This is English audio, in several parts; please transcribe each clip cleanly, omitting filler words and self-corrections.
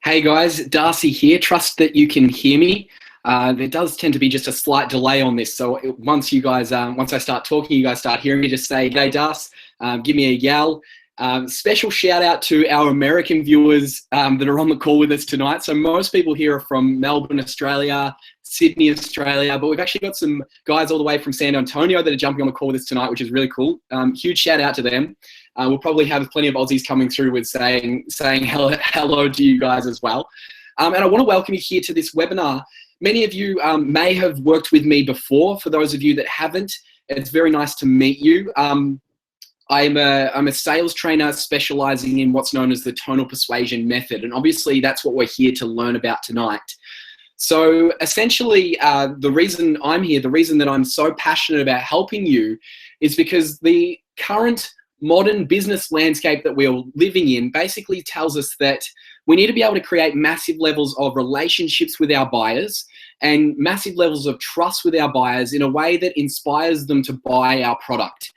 Hey guys, Darcy here. Trust that you can hear me. There does tend to be just a slight delay on this. So once I start talking, you guys start hearing me, just say, "Hey, Darcy," give me a yell. Special shout out to our American viewers that are on the call with us tonight. So most people here are from Melbourne, Australia, Sydney, Australia, but we've actually got some guys all the way from San Antonio that are jumping on the call with us tonight, which is really cool. Huge shout out to them. We'll probably have plenty of Aussies coming through with saying hello to you guys as well. And I want to welcome you here to this webinar. Many of you may have worked with me before. For those of you that haven't, it's very nice to meet you. I'm a sales trainer specializing in what's known as the Tonal Persuasion method. And obviously that's what we're here to learn about tonight. So essentially, the reason I'm here, the reason that I'm so passionate about helping you is because the current modern business landscape that we're living in basically tells us that we need to be able to create massive levels of relationships with our buyers and massive levels of trust with our buyers in a way that inspires them to buy our product.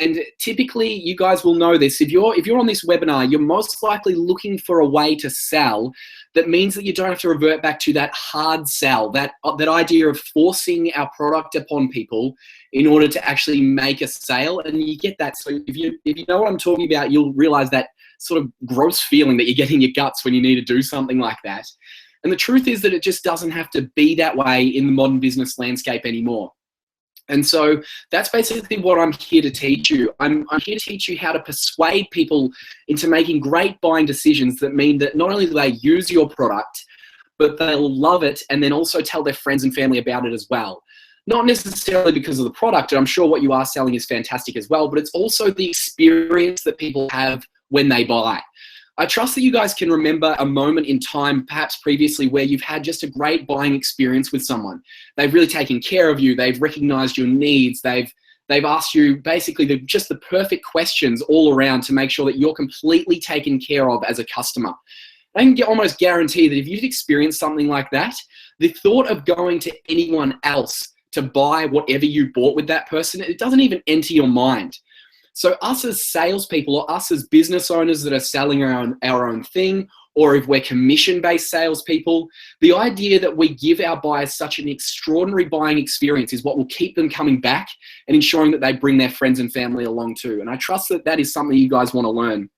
And typically, you guys will know this. If you're on this webinar, you're most likely looking for a way to sell that means that you don't have to revert back to that hard sell, that idea of forcing our product upon people in order to actually make a sale. And you get that. So if you know what I'm talking about, you'll realize that sort of gross feeling that you get in your guts when you need to do something like that. And the truth is that it just doesn't have to be that way in the modern business landscape anymore. And so that's basically what I'm here to teach you. I'm here to teach you how to persuade people into making great buying decisions that mean that not only do they use your product, but they'll love it and then also tell their friends and family about it as well. Not necessarily because of the product, and I'm sure what you are selling is fantastic as well, but it's also the experience that people have when they buy. I trust that you guys can remember a moment in time, perhaps previously, where you've had just a great buying experience with someone. They've really taken care of you. They've recognized your needs. They've asked you basically just the perfect questions all around to make sure that you're completely taken care of as a customer. I can almost guarantee that if you've experienced something like that, the thought of going to anyone else to buy whatever you bought with that person, it doesn't even enter your mind. So us as salespeople, or us as business owners that are selling our own thing, or if we're commission-based salespeople, the idea that we give our buyers such an extraordinary buying experience is what will keep them coming back and ensuring that they bring their friends and family along too. And I trust that that is something you guys want to learn.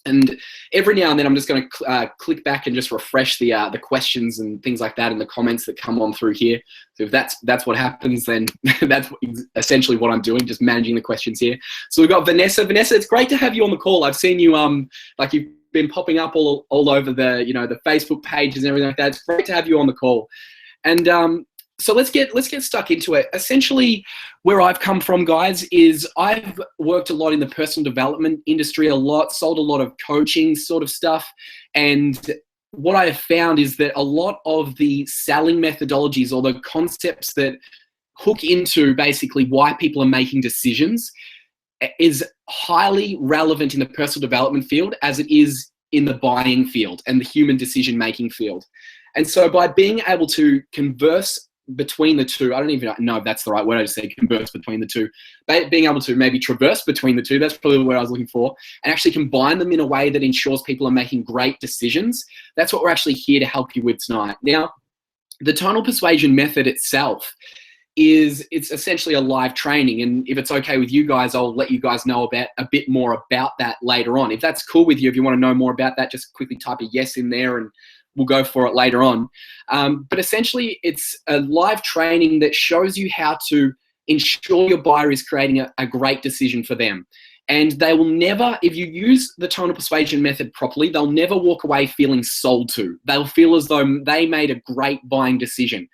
And every now and then I'm just going to click back and just refresh the questions and things like that in the comments that come on through here. So if that's what happens, then that's essentially what I'm doing, just managing the questions here. So we've got Vanessa. Vanessa, it's great to have you on the call. I've seen you like you've been popping up all over the the Facebook pages and everything like that. It's great to have you on the call. And so let's get stuck into it. Essentially, where I've come from, guys, is I've worked a lot in the personal development industry, sold a lot of coaching sort of stuff. And what I have found is that a lot of the selling methodologies or the concepts that hook into basically why people are making decisions is highly relevant in the personal development field as it is in the buying field and the human decision-making field. And so by being able to converse between the two, I don't even know if that's the right word, I just say converse between the two, being able to maybe traverse between the two, that's probably the word I was looking for, and actually combine them in a way that ensures people are making great decisions. That's what we're actually here to help you with tonight. Now, the Tonal Persuasion method itself it's essentially a live training, and if it's okay with you guys, I'll let you guys know about a bit more about that later on. If that's cool with you, if you want to know more about that, just quickly type a yes in there and we'll go for it later on. But essentially, it's a live training that shows you how to ensure your buyer is creating a great decision for them. And they will never, if you use the Tonal Persuasion method properly, they'll never walk away feeling sold to. They'll feel as though they made a great buying decision.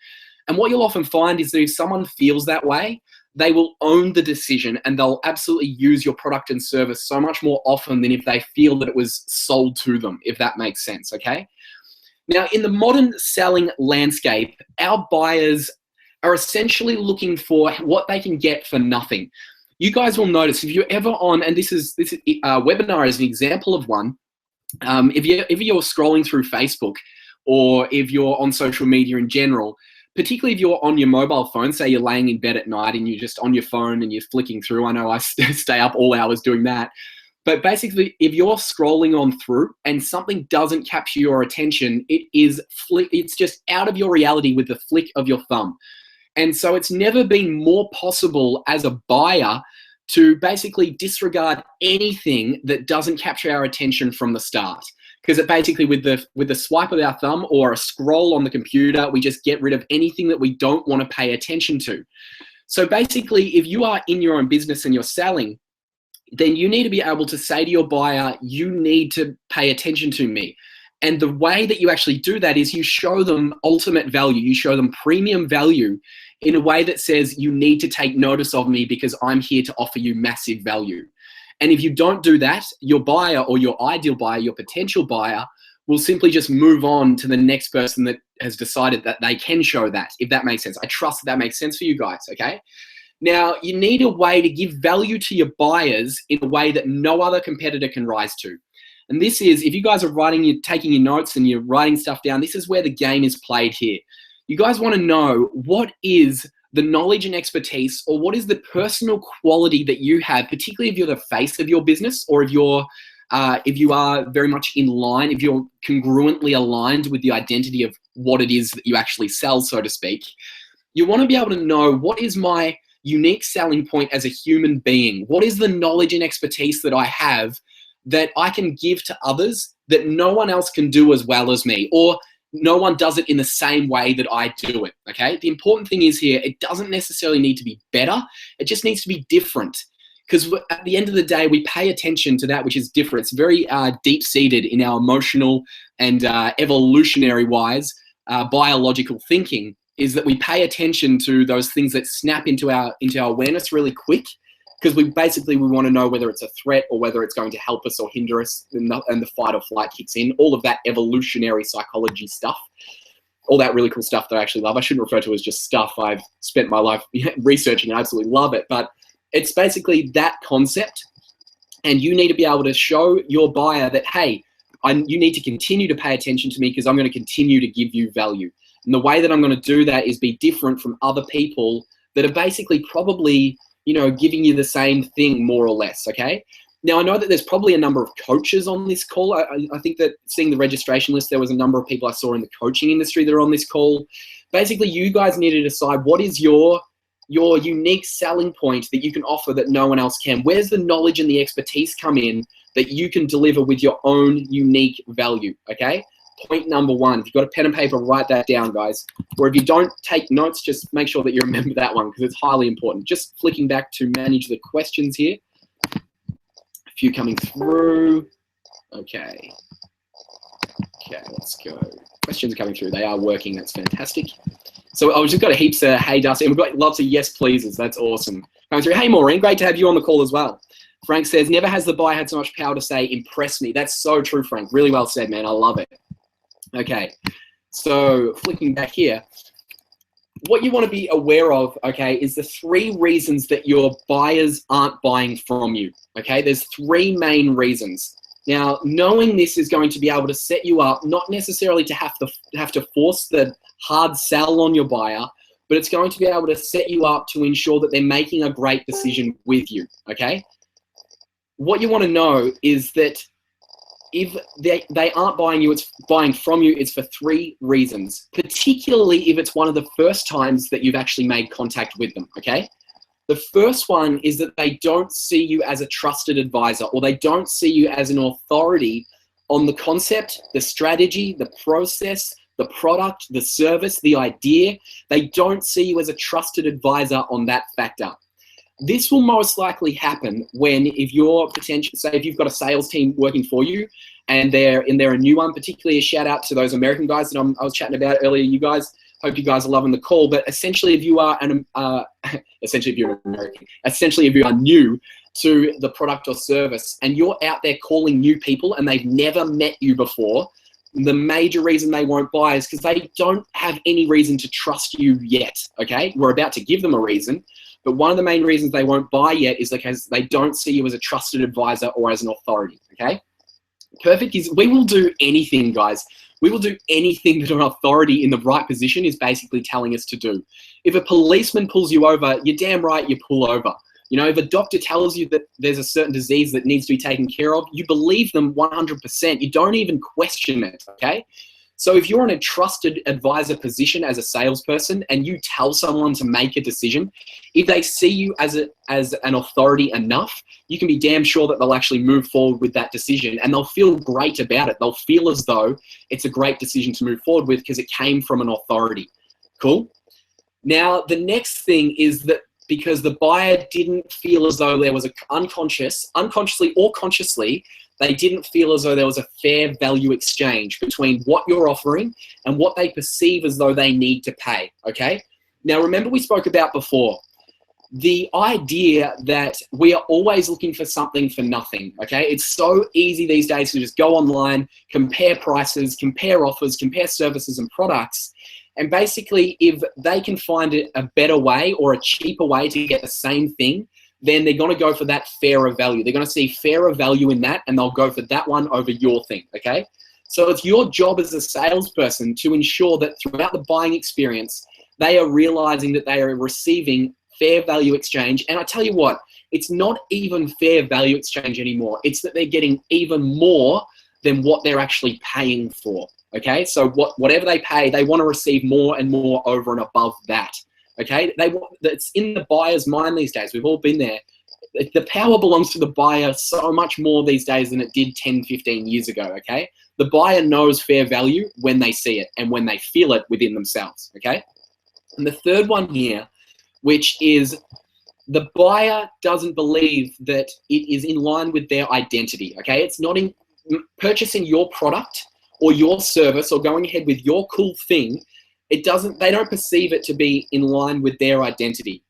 And what you'll often find is that if someone feels that way, they will own the decision and they'll absolutely use your product and service so much more often than if they feel that it was sold to them, if that makes sense, okay? Now, in the modern selling landscape, our buyers are essentially looking for what they can get for nothing. You guys will notice if you're ever on, and this webinar is an example of one, if you're scrolling through Facebook or if you're on social media in general, particularly if you're on your mobile phone, say you're laying in bed at night and you're just on your phone and you're flicking through. I know I stay up all hours doing that. But basically, if you're scrolling on through and something doesn't capture your attention, it's just out of your reality with the flick of your thumb. And so it's never been more possible as a buyer to basically disregard anything that doesn't capture our attention from the start. Because it basically, with the swipe of our thumb or a scroll on the computer, we just get rid of anything that we don't want to pay attention to. So basically, if you are in your own business and you're selling, then you need to be able to say to your buyer, you need to pay attention to me. And the way that you actually do that is you show them ultimate value. You show them premium value in a way that says you need to take notice of me because I'm here to offer you massive value. And if you don't do that, your buyer or your ideal buyer, your potential buyer, will simply just move on to the next person that has decided that they can show that, if that makes sense. I trust that makes sense for you guys, okay? Now, you need a way to give value to your buyers in a way that no other competitor can rise to. And this is, if you guys are taking your notes and you're writing stuff down, this is where the game is played here. You guys want to know what is the knowledge and expertise, or what is the personal quality that you have, particularly if you're the face of your business, or if you are very much in line, if you're congruently aligned with the identity of what it is that you actually sell, so to speak. You want to be able to know, what is my unique selling point as a human being? What is the knowledge and expertise that I have that I can give to others that no one else can do as well as me, or no one does it in the same way that I do it, okay? The important thing is here, it doesn't necessarily need to be better. It just needs to be different. Because at the end of the day, we pay attention to that which is different. It's very deep-seated in our emotional and evolutionary-wise biological thinking, is that we pay attention to those things that snap into our awareness really quick, because we want to know whether it's a threat or whether it's going to help us or hinder us, and the fight or flight kicks in. All of that evolutionary psychology stuff, all that really cool stuff that I actually love. I shouldn't refer to it as just stuff. I've spent my life researching and I absolutely love it, but it's basically that concept. And you need to be able to show your buyer that, hey, you need to continue to pay attention to me because I'm going to continue to give you value. And the way that I'm going to do that is be different from other people that are basically probably, giving you the same thing more or less, okay? Now, I know that there's probably a number of coaches on this call. I think that seeing the registration list, there was a number of people I saw in the coaching industry that are on this call. Basically, you guys need to decide what is your unique selling point that you can offer that no one else can. Where's the knowledge and the expertise come in that you can deliver with your own unique value, okay? Point number one. If you've got a pen and paper, write that down, guys. Or if you don't take notes, just make sure that you remember that one because it's highly important. Just flicking back to manage the questions here. A few coming through. Okay, let's go. Questions are coming through. They are working. That's fantastic. So I've just got heaps of hey Dusty, and we've got lots of yes pleases. That's awesome. Coming through. Hey Maureen, great to have you on the call as well. Frank says, never has the buyer had so much power to say, impress me. That's so true, Frank. Really well said, man. I love it. Okay, so flicking back here, what you want to be aware of, okay, is the 3 reasons that your buyers aren't buying from you, okay? There's 3 main reasons. Now, knowing this is going to be able to set you up, not necessarily to have to force the hard sell on your buyer, but it's going to be able to set you up to ensure that they're making a great decision with you, okay? What you want to know is that if they aren't buying from you, it's for 3 reasons, particularly if it's one of the first times that you've actually made contact with them, okay? The first one is that they don't see you as a trusted advisor, or they don't see you as an authority on the concept, the strategy, the process, the product, the service, the idea. They don't see you as a trusted advisor on that factor. This will most likely happen when, if you're say if you've got a sales team working for you and they're a new one, particularly a shout out to those American guys that I was chatting about earlier. You guys, hope you guys are loving the call. But essentially, if you are essentially if you're American, essentially if you are new to the product or service and you're out there calling new people and they've never met you before, the major reason they won't buy is because they don't have any reason to trust you yet, okay? We're about to give them a reason, but one of the main reasons they won't buy yet is because they don't see you as a trusted advisor or as an authority, okay? Perfect is, we will do anything, guys. We will do anything that an authority in the right position is basically telling us to do. If a policeman pulls you over, you're damn right you pull over. You know, if a doctor tells you that there's a certain disease that needs to be taken care of, you believe them 100%. You don't even question it, okay? So if you're in a trusted advisor position as a salesperson and you tell someone to make a decision, if they see you as an authority enough, you can be damn sure that they'll actually move forward with that decision, and they'll feel great about it. They'll feel as though it's a great decision to move forward with because it came from an authority. Cool? Now, the next thing is that because the buyer didn't feel as though there was unconsciously or consciously, they didn't feel as though there was a fair value exchange between what you're offering and what they perceive as though they need to pay, okay? Now, remember we spoke about before, the idea that we are always looking for something for nothing, okay? It's so easy these days to just go online, compare prices, compare offers, compare services and products, and basically if they can find a better way or a cheaper way to get the same thing, then they're going to go for that fairer value. They're going to see fairer value in that, and they'll go for that one over your thing, okay? So it's your job as a salesperson to ensure that throughout the buying experience, they are realizing that they are receiving fair value exchange. And I tell you what, it's not even fair value exchange anymore. It's that they're getting even more than what they're actually paying for, okay? So whatever they pay, they want to receive more and more over and above that. Okay, it's in the buyer's mind these days. We've all been there. The power belongs to the buyer so much more these days than it did 10, 15 years ago, okay? The buyer knows fair value when they see it and when they feel it within themselves, okay? And the third one here, which is the buyer doesn't believe that it is in line with their identity, okay? It's not in purchasing your product or your service or going ahead with your cool thing. They don't perceive it to be in line with their identity.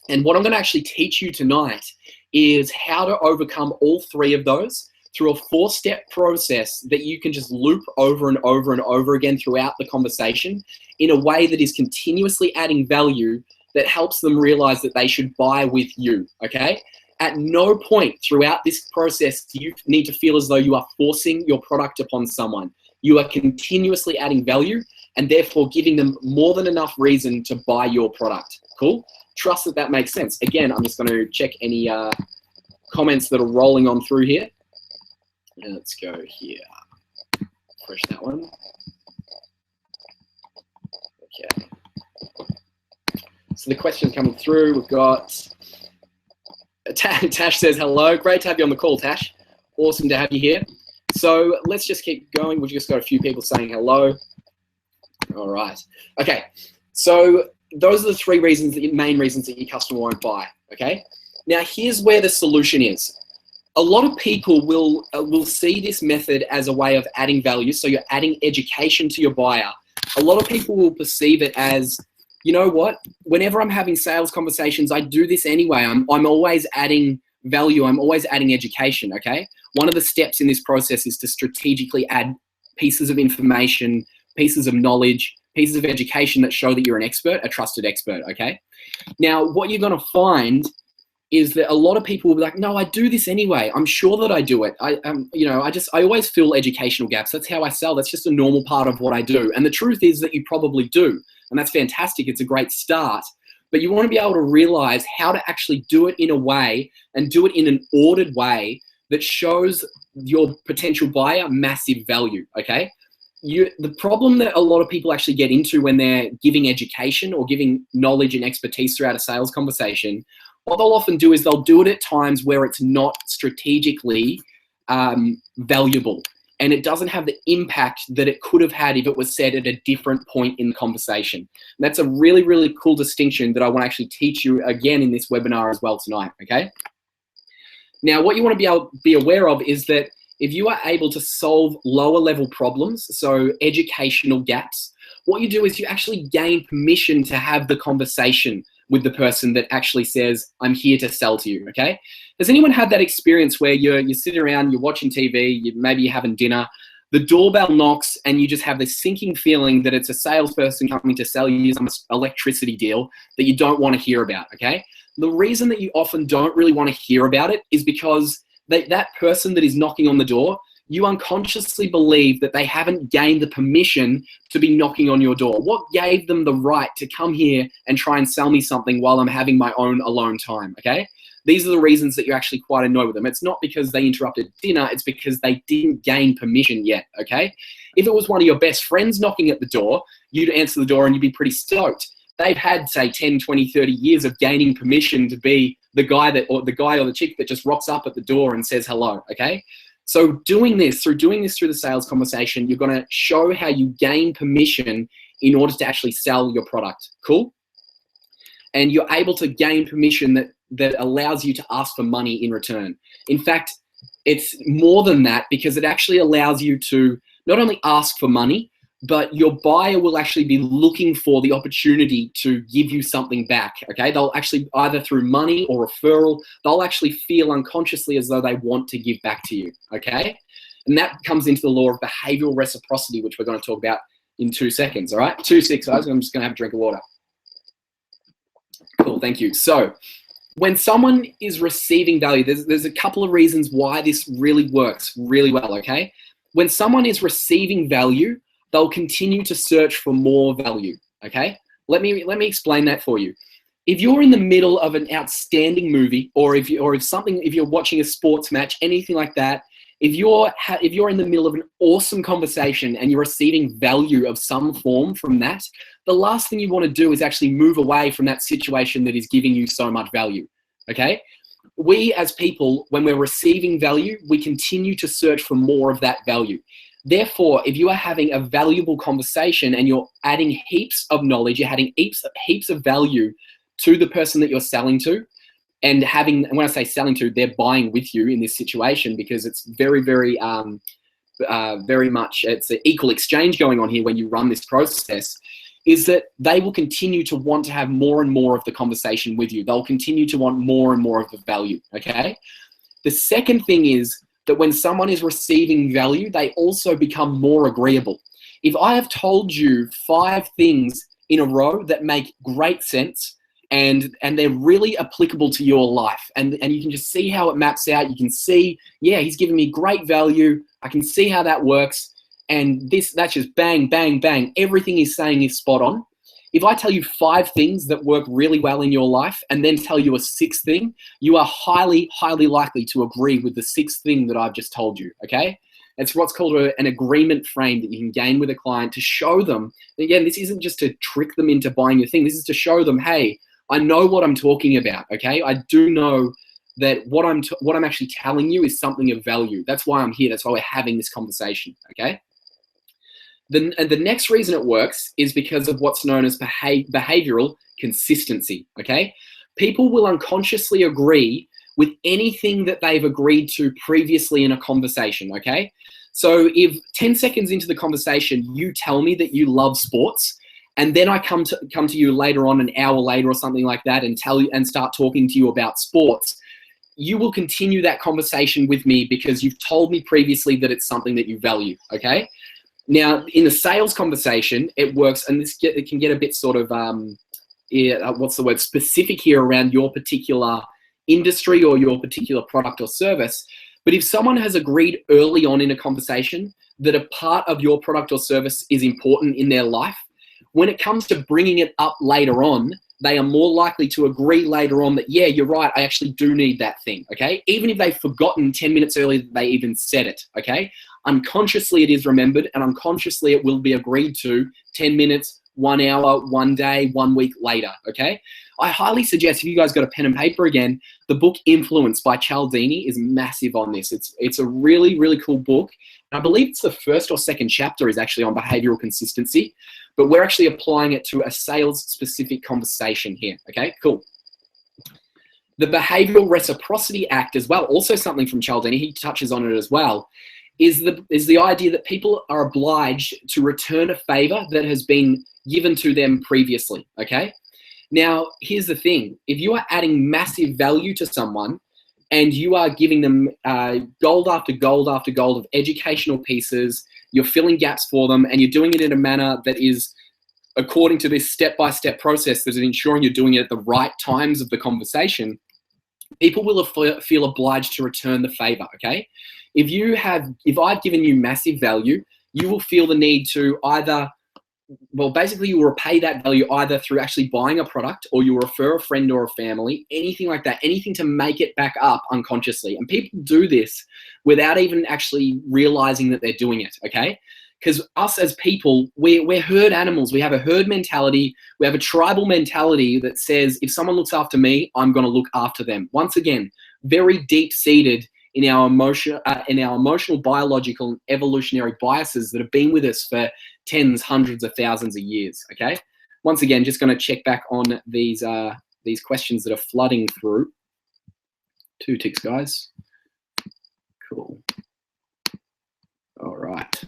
And what I'm going to actually teach you tonight is how to overcome all three of those through a 4-step process that you can just loop over and over and over again throughout the conversation in a way that is continuously adding value that helps them realize that they should buy with you, okay? At no point throughout this process do you need to feel as though you are forcing your product upon someone. You are continuously adding value and therefore giving them more than enough reason to buy your product. Cool? Trust that that makes sense. Again, I'm just going to check any comments that are rolling on through here. Let's go here. Refresh that one. Okay. So the questions coming through, we've got Tash says hello. Great to have you on the call, Tash. Awesome to have you here. So let's just keep going. We've just got a few people saying hello. All right. Okay. So those are the three reasons, the main reasons that your customer won't buy. Okay. Now here's where the solution is. A lot of people will see this method as a way of adding value. So you're adding education to your buyer. A lot of people will perceive it as, you know what? Whenever I'm having sales conversations, I do this anyway. I'm always adding value. I'm always adding education. Okay. One of the steps in this process is to strategically add pieces of information, pieces of knowledge, pieces of education that show that you're an expert, a trusted expert, okay? Now, what you're gonna find is that a lot of people will be like, no, I do this anyway. I'm sure that I do it. I always fill educational gaps. That's how I sell. That's just a normal part of what I do. And the truth is that you probably do. And that's fantastic. It's a great start. But you wanna be able to realize how to actually do it in a way and do it in an ordered way that shows your potential buyer massive value, okay? The problem that a lot of people actually get into when they're giving education or giving knowledge and expertise throughout a sales conversation, what they'll often do is they'll do it at times where it's not strategically valuable, and it doesn't have the impact that it could have had if it was said at a different point in the conversation. And that's a really, really cool distinction that I want to actually teach you again in this webinar as well tonight, okay? Now, what you want to be aware of is that if you are able to solve lower level problems, so educational gaps, what you do is you actually gain permission to have the conversation with the person that actually says, I'm here to sell to you, okay? Has anyone had that experience where you're sitting around, you're watching TV, maybe you're having dinner, the doorbell knocks and you just have this sinking feeling that it's a salesperson coming to sell you some electricity deal that you don't want to hear about, okay? The reason that you often don't really want to hear about it is because that person that is knocking on the door, you unconsciously believe that they haven't gained the permission to be knocking on your door. What gave them the right to come here and try and sell me something while I'm having my own alone time, okay? these are the reasons that you're actually quite annoyed with them. It's not because they interrupted dinner, it's because they didn't gain permission yet, okay? If it was one of your best friends knocking at the door, you'd answer the door and you'd be pretty stoked. They've had, say, 10, 20, 30 years of gaining permission to be the guy or the chick that just rocks up at the door and says hello, okay? So doing this through the sales conversation, you're going to show how you gain permission in order to actually sell your product. Cool? And you're able to gain permission that allows you to ask for money in return. In fact, it's more than that, because it actually allows you to not only ask for money, but your buyer will actually be looking for the opportunity to give you something back, okay? They'll actually, either through money or referral, they'll actually feel unconsciously as though they want to give back to you, okay? And that comes into the law of behavioral reciprocity, which we're going to talk about in 2 seconds, all right? 2 6, guys. I'm just going to have a drink of water. Cool, thank you. So when someone is receiving value, there's a couple of reasons why this really works really well, okay? When someone is receiving value, they'll continue to search for more value, okay? Let me explain that for you. If you're in the middle of an outstanding movie, or if you're watching a sports match, anything like that, if you're in the middle of an awesome conversation and you're receiving value of some form from that, the last thing you want to do is actually move away from that situation that is giving you so much value, okay? We as people, when we're receiving value, we continue to search for more of that value. Therefore, if you are having a valuable conversation and you're adding heaps of knowledge, you're adding heaps of value to the person that you're selling to, and when I say selling to, they're buying with you in this situation, because it's very, very, very much, it's an equal exchange going on here when you run this process, is that they will continue to want to have more and more of the conversation with you. They'll continue to want more and more of the value, okay? The second thing is that when someone is receiving value, they also become more agreeable. If I have told you 5 things in a row that make great sense, and they're really applicable to your life, and you can just see how it maps out, you can see, yeah, he's giving me great value, I can see how that works, and that's just bang, bang, bang, everything he's saying is spot on. If I tell you 5 things that work really well in your life and then tell you a 6th thing, you are highly, highly likely to agree with the 6th thing that I've just told you, okay? It's what's called an agreement frame that you can gain with a client to show them, again, this isn't just to trick them into buying your thing, this is to show them, hey, I know what I'm talking about, okay? I do know that what I'm actually telling you is something of value. That's why I'm here, that's why we're having this conversation, okay? The next reason it works is because of what's known as behavioral consistency, okay? People will unconsciously agree with anything that they've agreed to previously in a conversation, okay? So if 10 seconds into the conversation, you tell me that you love sports, and then I come to you later on, an hour later or something like that, and start talking to you about sports, you will continue that conversation with me because you've told me previously that it's something that you value, okay? Now, in the sales conversation, it works, and it can get a bit sort of, specific here around your particular industry or your particular product or service. But if someone has agreed early on in a conversation that a part of your product or service is important in their life, when it comes to bringing it up later on, they are more likely to agree later on that, yeah, you're right, I actually do need that thing, okay? Even if they've forgotten 10 minutes earlier that they even said it, okay? Unconsciously it is remembered, and unconsciously it will be agreed to 10 minutes, 1 hour, 1 day, 1 week later, okay? I highly suggest, if you guys got a pen and paper again, the book Influence by Cialdini is massive on this. It's a really, really cool book. I believe it's the 1st or 2nd chapter is actually on behavioral consistency, but we're actually applying it to a sales-specific conversation here, okay? Cool. The Behavioral Reciprocity Act as well, also something from Cialdini, he touches on it as well, is the idea that people are obliged to return a favor that has been given to them previously, okay? Now, here's the thing. If you are adding massive value to someone and you are giving them gold after gold after gold of educational pieces, you're filling gaps for them, and you're doing it in a manner that is according to this step-by-step process that is ensuring you're doing it at the right times of the conversation, people will feel obliged to return the favor, okay? If I've given you massive value, you will feel the need to either well, basically you will repay that value either through actually buying a product, or you refer a friend or a family, anything like that, anything to make it back up unconsciously. And people do this without even actually realizing that they're doing it, okay? Because us as people, we're herd animals. We have a herd mentality. We have a tribal mentality that says, if someone looks after me, I'm going to look after them. Once again, very deep-seated in our emotional, biological, and evolutionary biases that have been with us for tens, hundreds of thousands of years, okay? Once again, just going to check back on these questions that are flooding through. 2 ticks, guys. Cool. All right.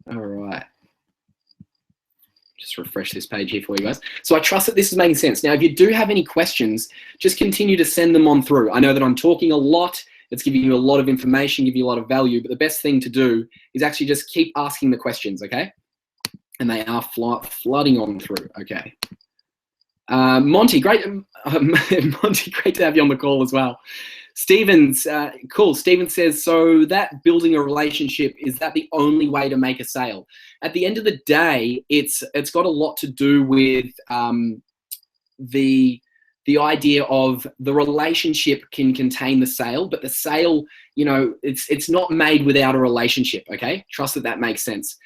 All right. Just refresh this page here for you guys. So I trust that this is making sense. Now, if you do have any questions, just continue to send them on through. I know that I'm talking a lot. It's giving you a lot of information, giving you a lot of value, but the best thing to do is actually just keep asking the questions, okay? And they are flooding on through, okay? Monty, great. Monty, great to have you on the call as well. Stevens, cool. Steven says, so that building a relationship, is that the only way to make a sale? At the end of the day, it's got a lot to do with the idea of the relationship can contain the sale, but the sale, you know, it's not made without a relationship, okay? Trust that makes sense.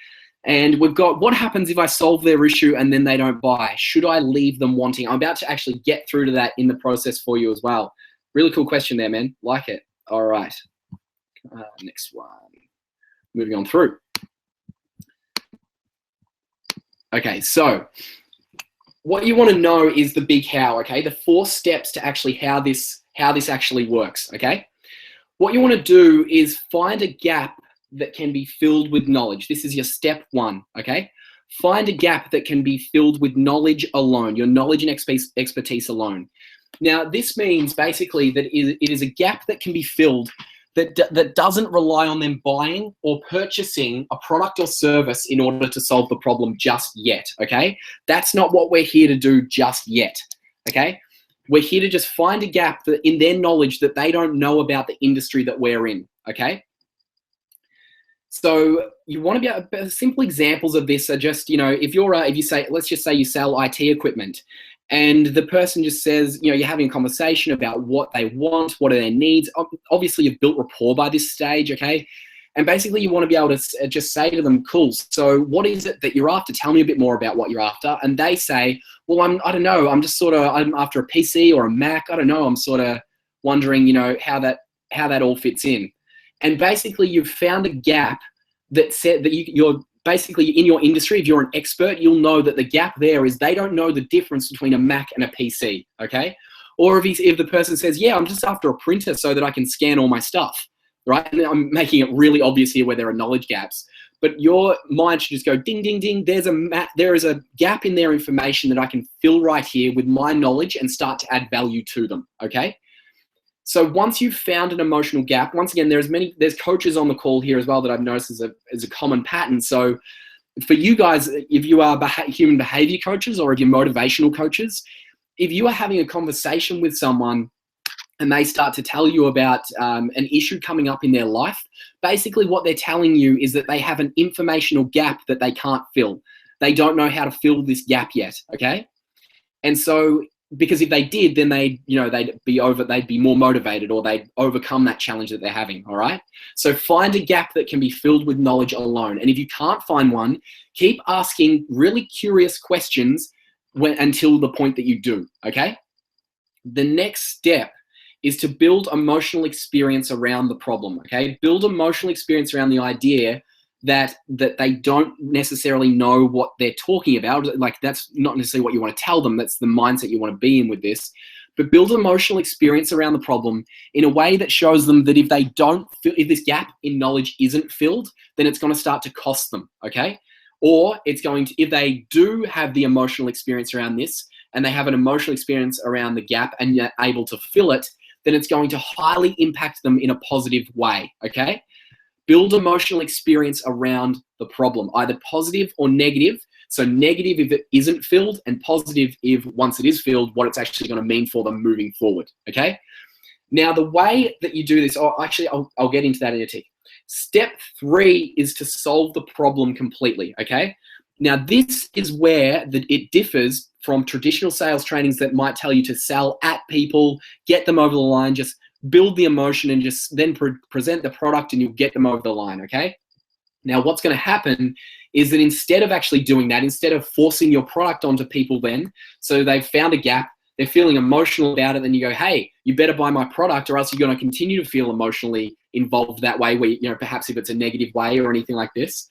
And we've got, what happens if I solve their issue and then they don't buy? Should I leave them wanting? I'm about to actually get through to that in the process for you as well. Really cool question there, man. Like it. All right. Next one. Moving on through. Okay, so what you want to know is the big how, okay? The 4 steps to actually how this actually works, okay? What you want to do is find a gap that can be filled with knowledge. This is your step 1, okay? Find a gap that can be filled with knowledge alone, your knowledge and expertise alone. Now, this means basically that it is a gap that can be filled that doesn't rely on them buying or purchasing a product or service in order to solve the problem just yet, okay? That's not what we're here to do just yet, okay? We're here to just find a gap that in their knowledge that they don't know about the industry that we're in, okay? So you want to be simple examples of this are just, you know, if you say, let's just say you sell IT equipment, and the person just says, you know, you're having a conversation about what they want, what are their needs. Obviously, you've built rapport by this stage, okay? And basically, you want to be able to just say to them, cool, so what is it that you're after? Tell me a bit more about what you're after. And they say, well, I don't know. I'm after a PC or a Mac. I don't know. I'm sort of wondering, you know, how that all fits in. And basically, you've found a gap that said that you're basically in your industry. If you're an expert, you'll know that the gap there is they don't know the difference between a Mac and a PC, okay? Or if the person says, yeah, I'm just after a printer so that I can scan all my stuff, right? And I'm making it really obvious here where there are knowledge gaps. But your mind should just go ding, ding, ding. There is a gap in their information that I can fill right here with my knowledge and start to add value to them, okay? So once you've found an emotional gap, once again, there's coaches on the call here as well that I've noticed as a common pattern. So for you guys, if you are human behavior coaches or if you're motivational coaches, if you are having a conversation with someone and they start to tell you about an issue coming up in their life, basically what they're telling you is that they have an informational gap that they can't fill. They don't know how to fill this gap yet, okay? And so, because if they did, then they'd be more motivated, or they'd overcome that challenge that they're having, all right? So find a gap that can be filled with knowledge alone. And if you can't find one, keep asking really curious questions until the point that you do, okay? The next step is to build emotional experience around the problem, okay? Build emotional experience around the idea that they don't necessarily know what they're talking about. Like, that's not necessarily what you want to tell them. That's the mindset you want to be in with this. But build emotional experience around the problem in a way that shows them that if this gap in knowledge isn't filled, then it's going to start to cost them, okay? Or if they do have the emotional experience around this and they have an emotional experience around the gap and you're able to fill it, then it's going to highly impact them in a positive way, okay? Build emotional experience around the problem, either positive or negative. So negative if it isn't filled, and positive if once it is filled, what it's actually going to mean for them moving forward, okay? Now, the way that you do this, I'll get into that in a tick. Step 3 is to solve the problem completely, okay? Now, this is where it differs from traditional sales trainings that might tell you to sell at people, get them over the line, just build the emotion and just then present the product and you'll get them over the line, okay? Now, what's going to happen is that instead of actually doing that, instead of forcing your product onto people then, so they've found a gap, they're feeling emotional about it, then you go, hey, you better buy my product or else you're going to continue to feel emotionally involved that way where, perhaps if it's a negative way or anything like this.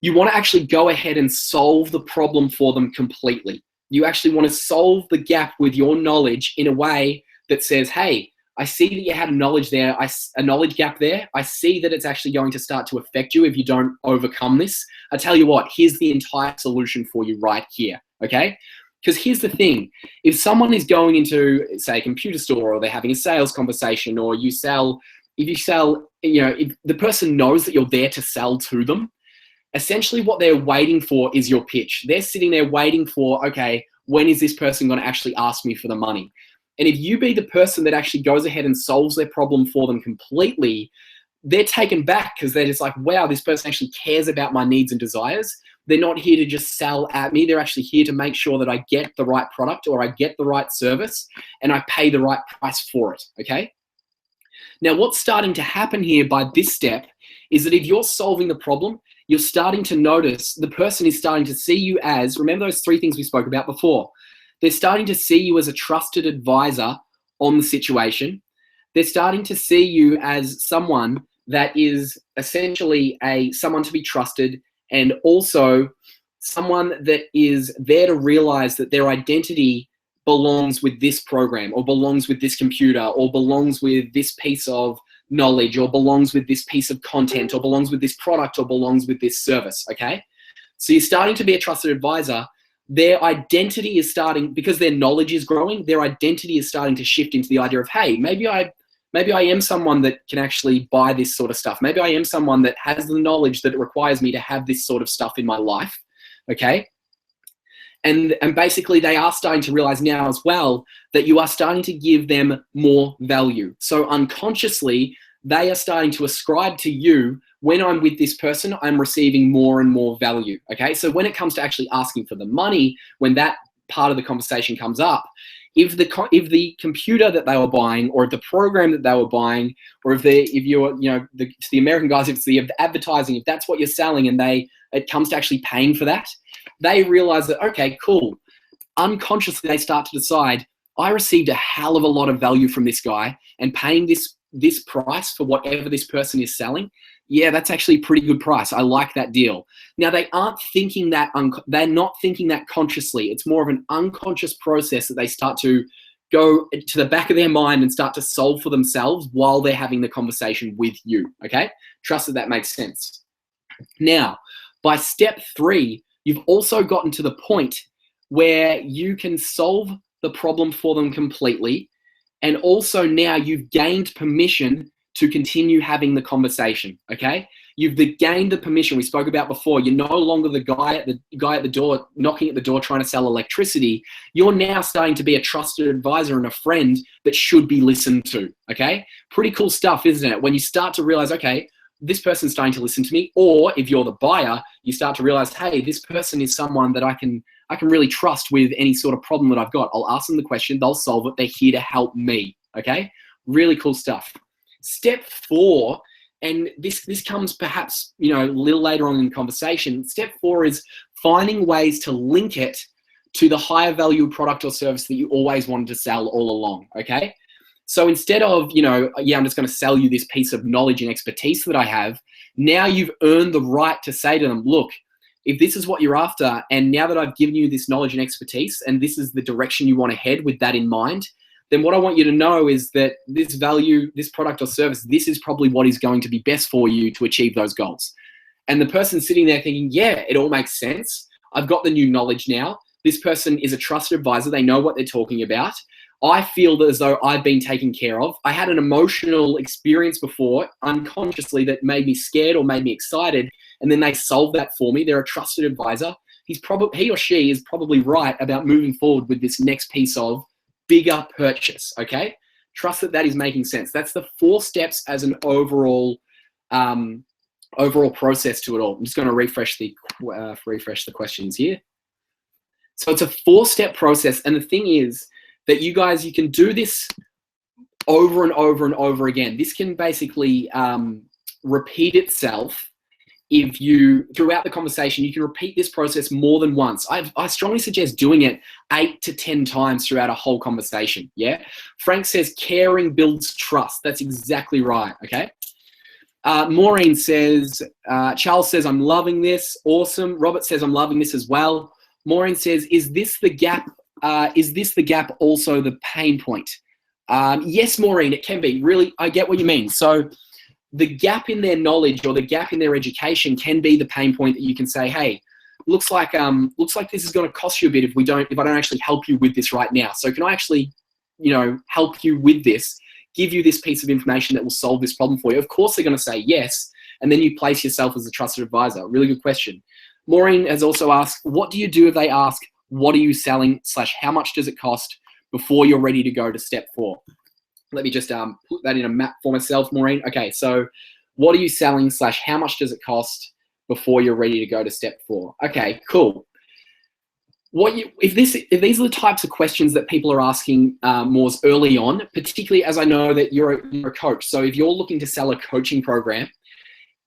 You want to actually go ahead and solve the problem for them completely. You actually want to solve the gap with your knowledge in a way that says, hey, I see that you had a knowledge gap there. I see that it's actually going to start to affect you if you don't overcome this. I tell you what, here's the entire solution for you right here, okay? Because here's the thing. If someone is going into, say, a computer store or they're having a sales conversation or if the person knows that you're there to sell to them, essentially what they're waiting for is your pitch. They're sitting there waiting for, okay, when is this person going to actually ask me for the money? And if you be the person that actually goes ahead and solves their problem for them completely, they're taken back because they're just like, wow, this person actually cares about my needs and desires. They're not here to just sell at me. They're actually here to make sure that I get the right product or I get the right service and I pay the right price for it, okay? Now, what's starting to happen here by this step is that if you're solving the problem, you're starting to notice the person is starting to see you as, remember those 3 things we spoke about before. They're starting to see you as a trusted advisor on the situation. They're starting to see you as someone that is essentially someone to be trusted and also someone that is there to realize that their identity belongs with this program or belongs with this computer or belongs with this piece of knowledge or belongs with this piece of content or belongs with this product or belongs with this service, okay? So you're starting to be a trusted advisor. Their identity is starting, because their knowledge is growing, their identity is starting to shift into the idea of, hey, maybe I am someone that can actually buy this sort of stuff. Maybe I am someone that has the knowledge that it requires me to have this sort of stuff in my life, okay? And basically they are starting to realize now as well that you are starting to give them more value. So unconsciously, they are starting to ascribe to you, when I'm with this person, I'm receiving more and more value, okay? So when it comes to actually asking for the money, when that part of the conversation comes up, if the computer that they were buying or the program that they were buying, or to the American guys, if it's the advertising, if that's what you're selling and it comes to actually paying for that, they realize that, okay, cool. Unconsciously, they start to decide, I received a hell of a lot of value from this guy and paying this price for whatever this person is selling. Yeah, that's actually a pretty good price. I like that deal. Now, they aren't thinking that, they're not thinking that consciously. It's more of an unconscious process that they start to go to the back of their mind and start to solve for themselves while they're having the conversation with you, okay? Trust that makes sense. Now, by step 3, you've also gotten to the point where you can solve the problem for them completely. And also now you've gained permission to continue having the conversation, okay? You've gained the permission we spoke about before. You're no longer the guy at the door, knocking at the door trying to sell electricity. You're now starting to be a trusted advisor and a friend that should be listened to, okay? Pretty cool stuff, isn't it? When you start to realize, okay, this person's starting to listen to me, or if you're the buyer, you start to realize, hey, this person is someone that I can really trust with any sort of problem that I've got. I'll ask them the question, they'll solve it, they're here to help me, okay? Really cool stuff. Step 4, and this comes perhaps, a little later on in the conversation. Step 4 is finding ways to link it to the higher value product or service that you always wanted to sell all along, okay? So instead of, I'm just going to sell you this piece of knowledge and expertise that I have, now you've earned the right to say to them, look, if this is what you're after, and now that I've given you this knowledge and expertise, and this is the direction you want to head with that in mind, then what I want you to know is that this value, this product or service, this is probably what is going to be best for you to achieve those goals. And the person sitting there thinking, yeah, it all makes sense. I've got the new knowledge now. This person is a trusted advisor. They know what they're talking about. I feel as though I've been taken care of. I had an emotional experience before, unconsciously, that made me scared or made me excited. And then they solved that for me. They're a trusted advisor. He or she is probably right about moving forward with this next piece of bigger purchase, okay? Trust that that is making sense. That's the 4 steps as an overall process to it all. I'm just going to refresh the questions here. So it's a 4-step process, and the thing is that you guys, you can do this over and over and over again. This can basically repeat itself. If you, throughout the conversation, you can repeat this process more than once. I strongly suggest doing it 8 to 10 times throughout a whole conversation, yeah? Frank says, caring builds trust. That's exactly right, okay? Maureen says, Charles says, I'm loving this. Awesome. Robert says, I'm loving this as well. Maureen says, is this the gap also the pain point? Yes, Maureen, it can be. Really, I get what you mean. So the gap in their knowledge or the gap in their education can be the pain point that you can say, hey, looks like this is going to cost you a bit if I don't actually help you with this right now. So can I actually, help you with this, give you this piece of information that will solve this problem for you? Of course they're going to say yes, and then you place yourself as a trusted advisor. Really good question. Maureen has also asked, what do you do if they ask, what are you selling / how much does it cost before you're ready to go to step 4? Let me just put that in a map for myself, Maureen. Okay, so what are you selling / how much does it cost before you're ready to go to step 4? Okay, cool. If these are the types of questions that people are asking more early on, particularly as I know that you're a coach. So if you're looking to sell a coaching program,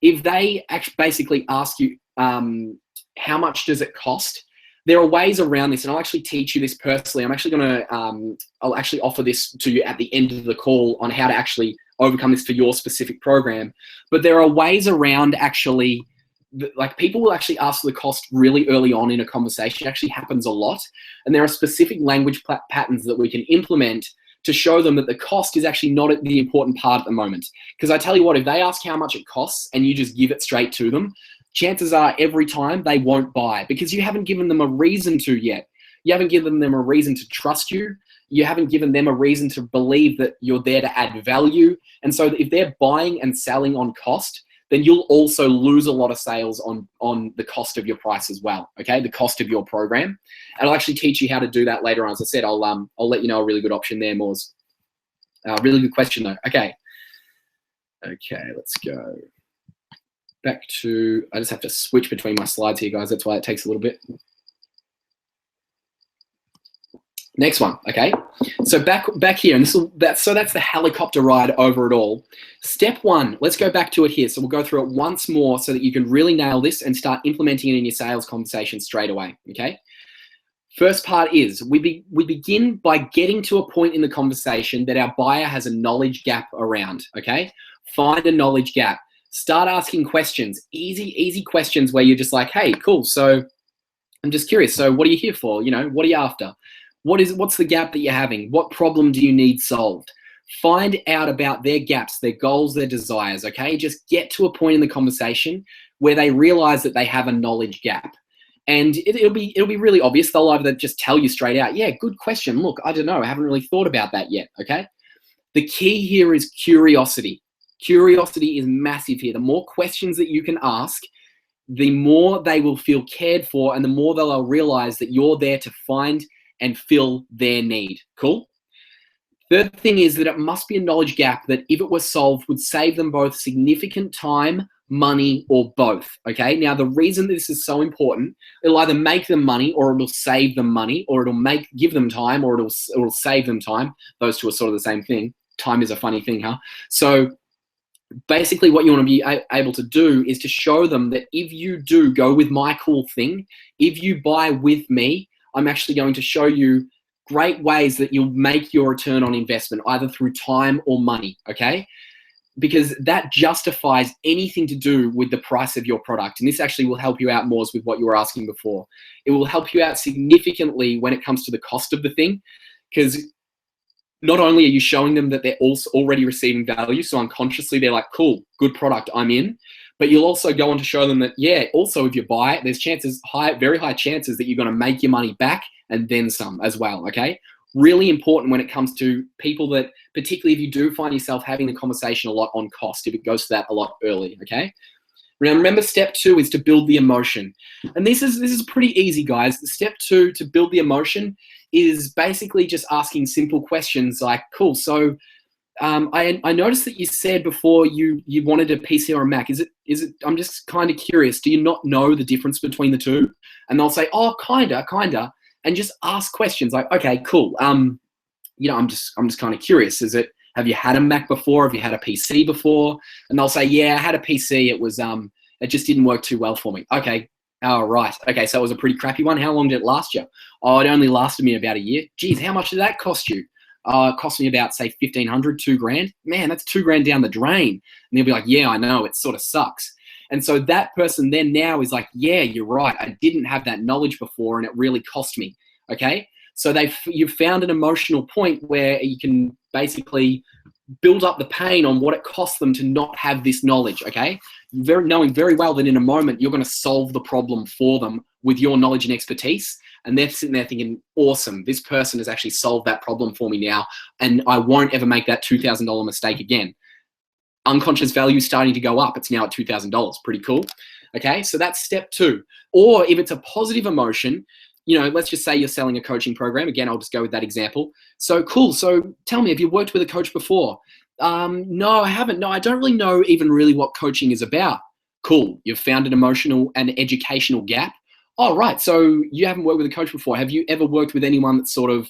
if they basically ask you how much does it cost, there are ways around this, and I'll actually teach you this personally. I'm actually going to, I'll actually offer this to you at the end of the call on how to actually overcome this for your specific program. But there are ways around actually, like people will actually ask the cost really early on in a conversation. It actually happens a lot. And there are specific language patterns that we can implement to show them that the cost is actually not the important part at the moment. Because I tell you what, if they ask how much it costs and you just give it straight to them, chances are every time they won't buy because you haven't given them a reason to yet. You haven't given them a reason to trust you. You haven't given them a reason to believe that you're there to add value. And so if they're buying and selling on cost, then you'll also lose a lot of sales on the cost of your price as well, okay? The cost of your program. And I'll actually teach you how to do that later on. As I said, I'll let you know a really good option there, Moors. Really good question though. Okay, let's go. Back to, I just have to switch between my slides here, guys. That's why it takes a little bit. Next one, okay? So back here, and that's the helicopter ride over it all. Step 1, let's go back to it here. So we'll go through it once more so that you can really nail this and start implementing it in your sales conversation straight away, okay? First part is we begin by getting to a point in the conversation that our buyer has a knowledge gap around, okay? Find a knowledge gap. Start asking questions, easy questions where you're just like, hey, cool. So I'm just curious. So what are you here for? What are you after? What's the gap that you're having? What problem do you need solved? Find out about their gaps, their goals, their desires, okay? Just get to a point in the conversation where they realize that they have a knowledge gap. And it'll be really obvious. They'll either just tell you straight out, yeah, good question. Look, I don't know. I haven't really thought about that yet, okay? The key here is curiosity. Curiosity is massive here. The more questions that you can ask, the more they will feel cared for and the more they'll realize that you're there to find and fill their need. Cool? Third thing is that it must be a knowledge gap that if it were solved would save them both significant time, money, or both. Okay? Now, the reason this is so important, it'll either make them money or it'll save them money, or it'll give them time or it'll save them time. Those two are sort of the same thing. Time is a funny thing, huh? So basically what you want to be able to do is to show them that if you do go with my cool thing, if you buy with me, I'm actually going to show you great ways that you'll make your return on investment, either through time or money, okay? Because that justifies anything to do with the price of your product. And this actually will help you out more with what you were asking before. It will help you out significantly when it comes to the cost of the thing, because not only are you showing them that they're also already receiving value, so unconsciously they're like, cool, good product, I'm in. But you'll also go on to show them that, yeah, also if you buy it, there's very high chances that you're going to make your money back and then some as well, okay? Really important when it comes to people that, particularly if you do find yourself having the conversation a lot on cost, if it goes to that a lot early, okay? Now, remember, step 2 is to build the emotion. And this is pretty easy, guys. Step 2 to build the emotion is basically just asking simple questions like, cool, so I noticed that you said before you wanted a PC or a Mac. Is it? I'm just kind of curious. Do you not know the difference between the two? And they'll say, oh, kinda, and just ask questions like, okay, cool. I'm just kind of curious. Have you had a Mac before? Have you had a PC before? And they'll say, yeah, I had a PC. It just didn't work too well for me. Okay. Oh, right. Okay. So it was a pretty crappy one. How long did it last you? Oh, it only lasted me about a year. Geez, how much did that cost you? It cost me about, say, $1,500, $2,000. Man, that's $2,000 down the drain. And they'll be like, yeah, I know. It sort of sucks. And so that person then now is like, yeah, you're right. I didn't have that knowledge before and it really cost me. Okay. So you've found an emotional point where you can basically build up the pain on what it costs them to not have this knowledge, okay? Knowing very well that in a moment you're going to solve the problem for them with your knowledge and expertise, and they're sitting there thinking, awesome, this person has actually solved that problem for me now, and I won't ever make that $2,000 mistake again. Unconscious value starting to go up. It's now at $2,000. Pretty cool. Okay, so that's step 2. Or if it's a positive emotion, let's just say you're selling a coaching program. Again, I'll just go with that example. So cool. So tell me, have you worked with a coach before? No, I haven't. No, I don't really know even really what coaching is about. Cool. You've found an emotional and educational gap. Oh, right. So you haven't worked with a coach before. Have you ever worked with anyone that sort of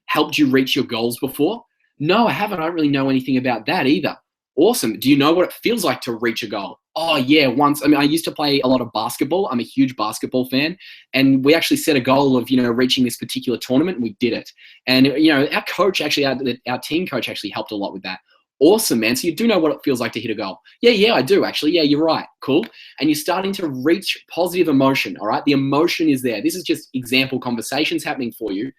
helped you reach your goals before? No, I haven't. I don't really know anything about that either. Awesome. Do you know what it feels like to reach a goal? Oh, yeah, once. I used to play a lot of basketball. I'm a huge basketball fan. And we actually set a goal of, reaching this particular tournament, and we did it. And, our coach actually, our team coach actually helped a lot with that. Awesome, man. So you do know what it feels like to hit a goal. Yeah, I do, actually. Yeah, you're right. Cool. And you're starting to reach positive emotion, all right? The emotion is there. This is just example conversations happening for you.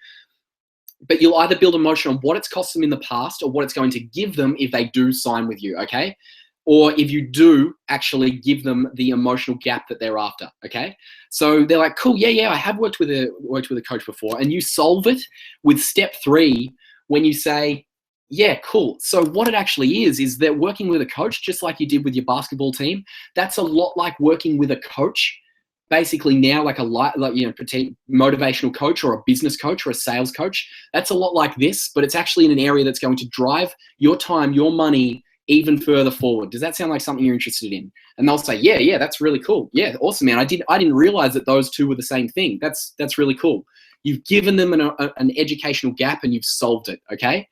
But you'll either build emotion on what it's cost them in the past or what it's going to give them if they do sign with you, okay? Or if you do actually give them the emotional gap that they're after, okay? So they're like, cool, yeah, I have worked with a coach before, and you solve it with step 3 when you say, yeah, cool. So what it actually is that working with a coach, just like you did with your basketball team, that's a lot like working with a coach. Basically now like motivational coach or a business coach or a sales coach. That's a lot like this, but it's actually in an area that's going to drive your time, your money even further forward. Does that sound like something you're interested in? And they'll say, yeah, that's really cool. Yeah, awesome, man. I didn't realize that those two were the same thing. That's really cool. You've given them an educational gap and you've solved it, okay?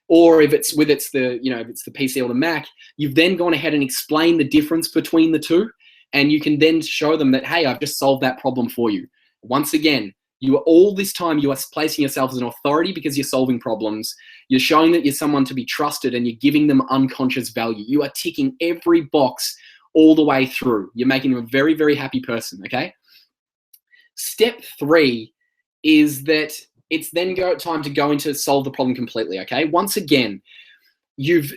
Or if it's the PC or the Mac, you've then gone ahead and explained the difference between the two. And you can then show them that, hey, I've just solved that problem for you. Once again, all this time you are placing yourself as an authority because you're solving problems. You're showing that you're someone to be trusted and you're giving them unconscious value. You are ticking every box all the way through. You're making them a very, very happy person, okay? Step 3 is that it's then time to go into solve the problem completely, okay? Once again,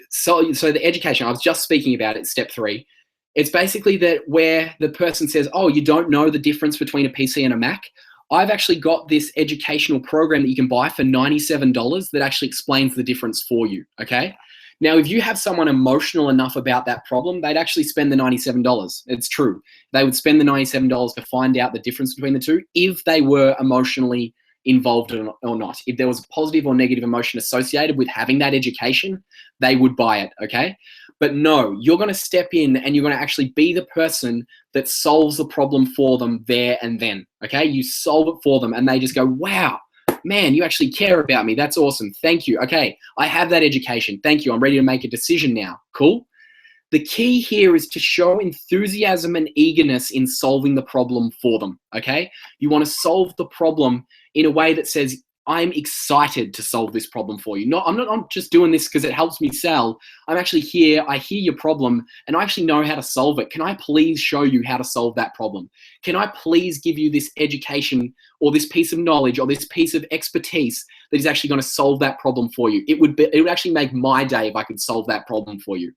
so the education, I was just speaking about it, step 3. It's basically that where the person says, oh, you don't know the difference between a PC and a Mac. I've actually got this educational program that you can buy for $97 that actually explains the difference for you, okay? Now, if you have someone emotional enough about that problem, they'd actually spend the $97. It's true. They would spend the $97 to find out the difference between the two if they were emotionally involved or not. If there was a positive or negative emotion associated with having that education, they would buy it, okay? But no, you're going to step in and you're going to actually be the person that solves the problem for them there and then, okay? You solve it for them and they just go, wow, man, you actually care about me. That's awesome. Thank you. Okay, I have that education. Thank you. I'm ready to make a decision now. Cool. The key here is to show enthusiasm and eagerness in solving the problem for them, okay? You want to solve the problem in a way that says, I'm excited to solve this problem for you. I'm not just doing this because it helps me sell. I'm actually here. I hear your problem and I actually know how to solve it. Can I please show you how to solve that problem? Can I please give you this education or this piece of knowledge or this piece of expertise that is actually going to solve that problem for you? It would actually make my day if I could solve that problem for you.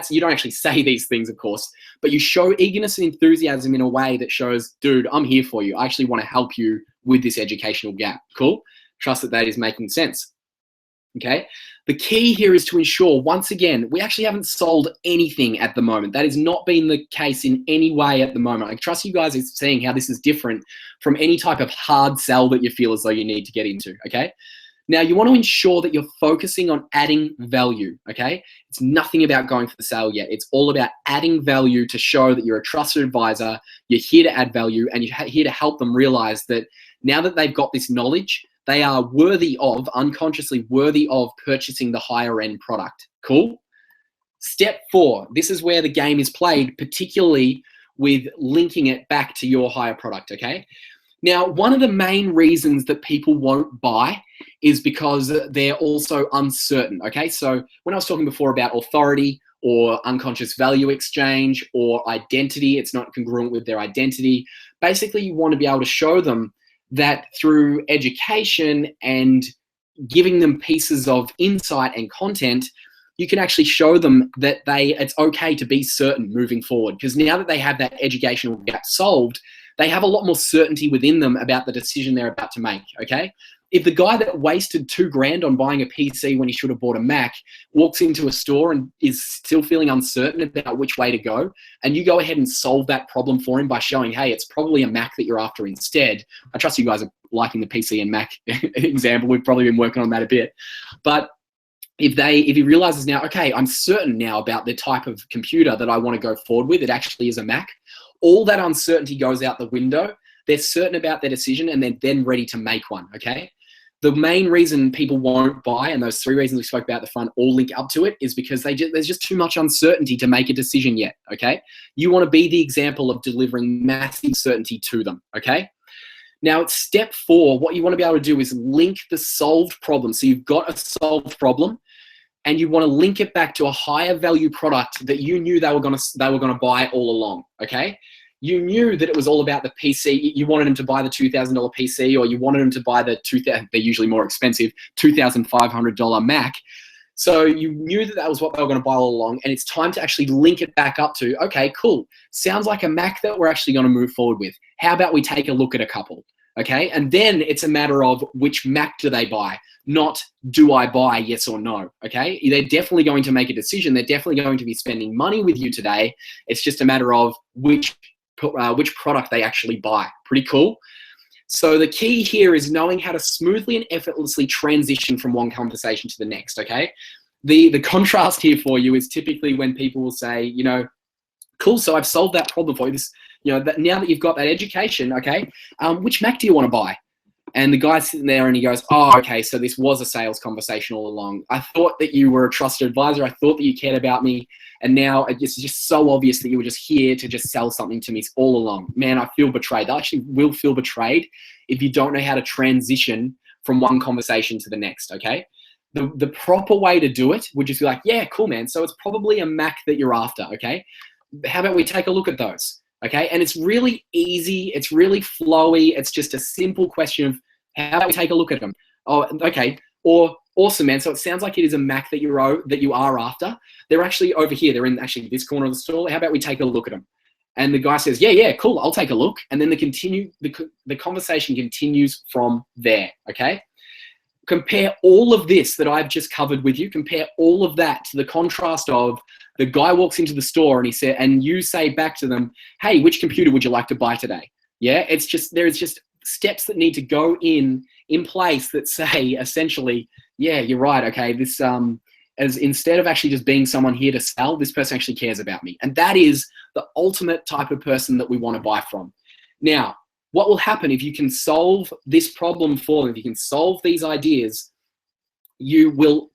You don't actually say these things, of course, but you show eagerness and enthusiasm in a way that shows, dude, I'm here for you. I actually want to help you with this educational gap. Cool? Trust that is making sense. Okay? The key here is to ensure, once again, we actually haven't sold anything at the moment. That has not been the case in any way at the moment. I trust you guys are seeing how this is different from any type of hard sell that you feel as though you need to get into. Okay? Now, you want to ensure that you're focusing on adding value, okay? It's nothing about going for the sale yet. It's all about adding value to show that you're a trusted advisor, you're here to add value, and you're here to help them realize that now that they've got this knowledge, they are worthy of, unconsciously worthy of purchasing the higher end product. Cool? Step 4, this is where the game is played, particularly with linking it back to your higher product, okay? Now, one of the main reasons that people won't buy is because they're also uncertain, okay? So when I was talking before about authority or unconscious value exchange or identity, it's not congruent with their identity. Basically, you want to be able to show them that through education and giving them pieces of insight and content, you can actually show them that it's okay to be certain moving forward. Because now that they have that educational gap solved, they have a lot more certainty within them about the decision they're about to make, okay? If the guy that wasted $2,000 on buying a PC when he should have bought a Mac walks into a store and is still feeling uncertain about which way to go, and you go ahead and solve that problem for him by showing, hey, it's probably a Mac that you're after instead. I trust you guys are liking the PC and Mac example. We've probably been working on that a bit. But if he realizes now, okay, I'm certain now about the type of computer that I want to go forward with, it actually is a Mac, all that uncertainty goes out the window. They're certain about their decision and they're then ready to make one, okay? The main reason people won't buy, and those 3 reasons we spoke about at the front all link up to it, is because there's just too much uncertainty to make a decision yet, okay? You want to be the example of delivering massive certainty to them, okay? Now, at step 4, what you want to be able to do is link the solved problem. So you've got a solved problem, and you want to link it back to a higher value product that you knew they were going to buy all along, okay? You knew that it was all about the PC. You wanted them to buy the $2,000 PC, or you wanted them to buy the they're usually more expensive, $2,500 Mac. So you knew that was what they were going to buy all along, and it's time to actually link it back up to, okay, cool. Sounds like a Mac that we're actually going to move forward with. How about we take a look at a couple, okay? And then it's a matter of which Mac do they buy, not do I buy, yes or no, okay? They're definitely going to make a decision. They're definitely going to be spending money with you today. It's just a matter of which product they actually buy. Pretty cool. So the key here is knowing how to smoothly and effortlessly transition from one conversation to the next, okay? The contrast here for you is typically when people will say, you know, cool, so I've solved that problem for you. This, you know, that now that you've got that education, okay, which Mac do you want to buy? And the guy's sitting there and he goes, oh, okay, so this was a sales conversation all along. I thought that you were a trusted advisor. I thought that you cared about me. And now it's just so obvious that you were just here to just sell something to me all along. Man, I feel betrayed. I actually will feel betrayed if you don't know how to transition from one conversation to the next, okay? The proper way to do it would just be like, yeah, cool, man. So it's probably a Mac that you're after, okay? How about we take a look at those? Okay, and it's really easy, it's really flowy, it's just a simple question of how about we take a look at them? Oh, okay, or awesome, man. So it sounds like it is a Mac that you are after. They're actually over here, they're in actually this corner of the store. How about we take a look at them? And the guy says, yeah, cool, I'll take a look. And then the conversation continues from there, okay? Compare all of this that I've just covered with you, compare all of that to the contrast of the guy walks into the store and you say back to them, hey, which computer would you like to buy today? Yeah, there's just steps that need to go in place that say essentially, yeah, you're right. Okay, this as instead of actually just being someone here to sell, this person actually cares about me. And that is the ultimate type of person that we want to buy from. Now, what will happen if you can solve this problem for them, if you can solve these ideas, you'll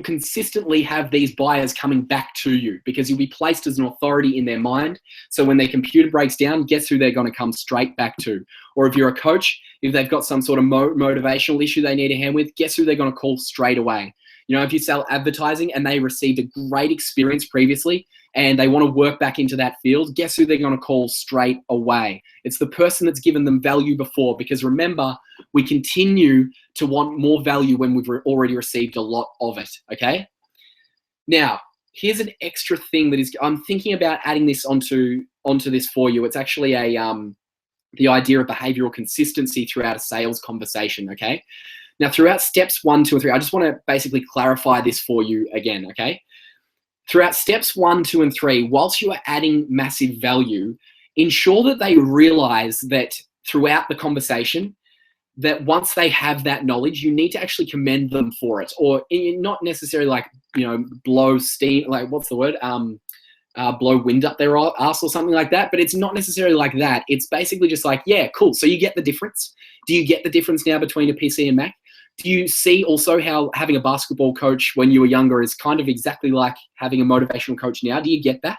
consistently have these buyers coming back to you because you'll be placed as an authority in their mind. So when their computer breaks down, guess who they're going to come straight back to? Or if you're a coach, if they've got some sort of motivational issue they need a hand with, guess who they're going to call straight away? You know, if you sell advertising and they received a great experience previously and they want to work back into that field, guess who they're going to call straight away? It's the person that's given them value before, because remember, we continue to want more value when we've already received a lot of it, okay? Now, here's an extra thing that I'm thinking about adding this onto this for you. It's actually the idea of behavioral consistency throughout a sales conversation, okay? Now, throughout steps 1, 2, and 3, I just want to basically clarify this for you again, okay? Throughout steps 1, 2, and 3, whilst you are adding massive value, ensure that they realize that throughout the conversation, that once they have that knowledge, you need to actually commend them for it, or not necessarily like, blow steam, like what's the word? Blow wind up their ass or something like that. But it's not necessarily like that. It's basically just like, yeah, cool. So you get the difference. Do you get the difference now between a PC and Mac? Do you see also how having a basketball coach when you were younger is kind of exactly like having a motivational coach now? Do you get that?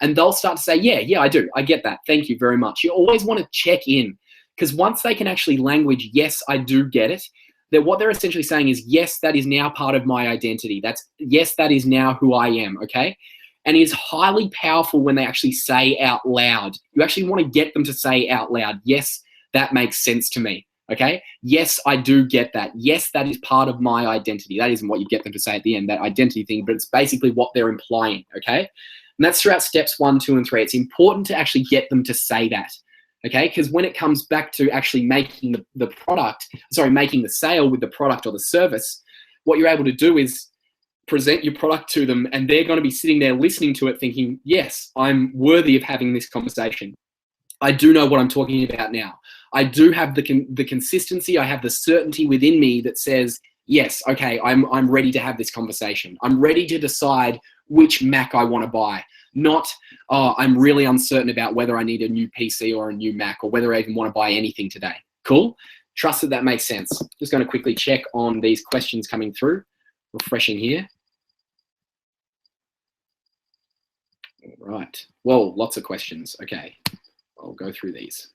And they'll start to say, yeah, I do. I get that. Thank you very much. You always want to check in, because once they can actually language, yes, I do get it, that what they're essentially saying is, yes, that is now part of my identity. Yes, that is now who I am, okay? And it is highly powerful when they actually say out loud. You actually want to get them to say out loud, yes, that makes sense to me, okay? Yes, I do get that. Yes, that is part of my identity. That isn't what you get them to say at the end, that identity thing, but it's basically what they're implying, okay? And that's throughout steps 1, 2, and 3. It's important to actually get them to say that, okay? Because when it comes back to actually making making the sale with the product or the service, what you're able to do is present your product to them, and they're going to be sitting there listening to it thinking, yes, I'm worthy of having this conversation. I do know what I'm talking about now. I do have the consistency. I have the certainty within me that says, yes, okay, I'm ready to have this conversation. I'm ready to decide which Mac I want to buy. Not, I'm really uncertain about whether I need a new PC or a new Mac, or whether I even want to buy anything today. Cool? Trust that makes sense. Just going to quickly check on these questions coming through. Refreshing here. All right. Whoa, lots of questions. Okay. I'll go through these.